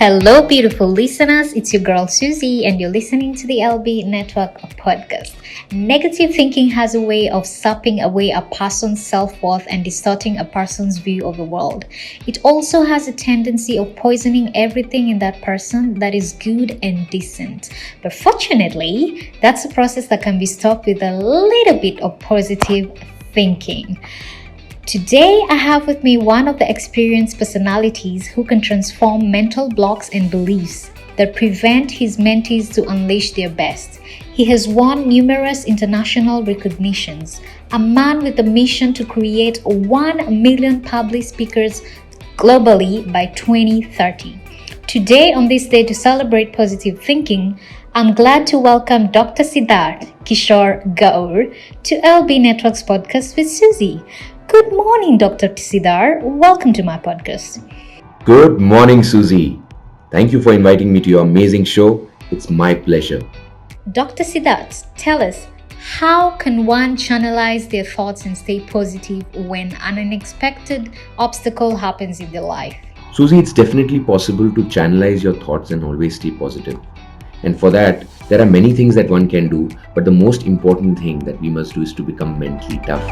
Hello, beautiful listeners. It's your girl Suzzie, and you're listening to the LB Network podcast. Negative thinking has a way of sapping away a person's self-worth and distorting a person's view of the world. It also has a tendency of poisoning everything in that person that is good and decent. But fortunately, that's a process that can be stopped with a little bit of positive thinking. Today, I have with me one of the experienced personalities who can transform mental blocks and beliefs that prevent his mentees to unleash their best. He has won numerous international recognitions, a man with a mission to create 1 million public speakers globally by 2030. Today, on this day to celebrate positive thinking, I'm glad to welcome Dr. Siddharth Kishore Gaur to LB Network's podcast with Suzzie. Good morning, Dr. Siddharth. Welcome to my podcast. Good morning, Suzzie. Thank you for inviting me to your amazing show. It's my pleasure. Dr. Siddharth, tell us, how can one channelize their thoughts and stay positive when an unexpected obstacle happens in their life? Suzzie, it's definitely possible to channelize your thoughts and always stay positive. And for that, there are many things that one can do, but the most important thing that we must do is to become mentally tough.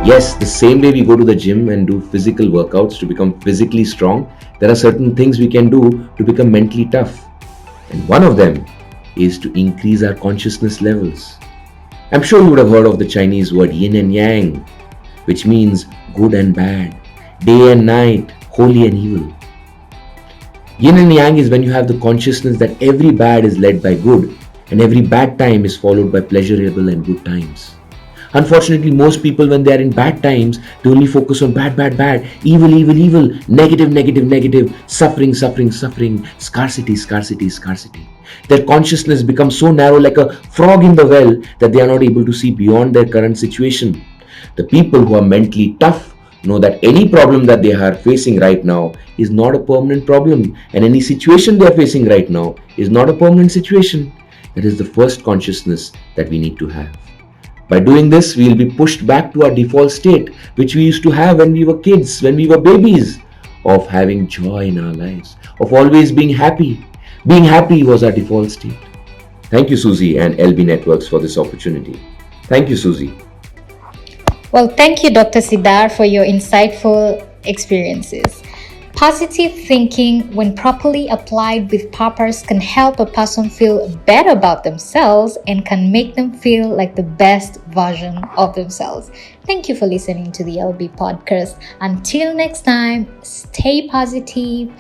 Yes, the same way we go to the gym and do physical workouts to become physically strong, there are certain things we can do to become mentally tough. And one of them is to increase our consciousness levels. I'm sure you would have heard of the Chinese word yin and yang, which means good and bad, day and night, holy and evil. Yin and yang is when you have the consciousness that every bad is led by good and every bad time is followed by pleasurable and good times. Unfortunately, most people, when they are in bad times, they only focus on bad, evil, negative, suffering, scarcity. Their consciousness becomes so narrow like a frog in the well that they are not able to see beyond their current situation. The people who are mentally tough know that any problem that they are facing right now is not a permanent problem, and any situation they are facing right now is not a permanent situation. That is the first consciousness that we need to have. By doing this, we will be pushed back to our default state, which we used to have when we were kids, when we were babies, of having joy in our lives, of always being happy. Being happy was our default state. Thank you, Suzzie and LB Networks, for this opportunity. Thank you, Suzzie. Well, thank you, Dr. Siddharth, for your insightful experiences. Positive thinking, when properly applied with purpose, can help a person feel better about themselves and can make them feel like the best version of themselves. Thank you for listening to the LB podcast. Until next time, stay positive,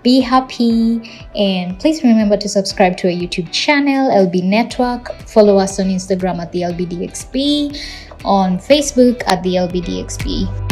be happy, and please remember to subscribe to our YouTube channel, LB Network. Follow us on Instagram at the LBDXP, on Facebook at the LBDXP.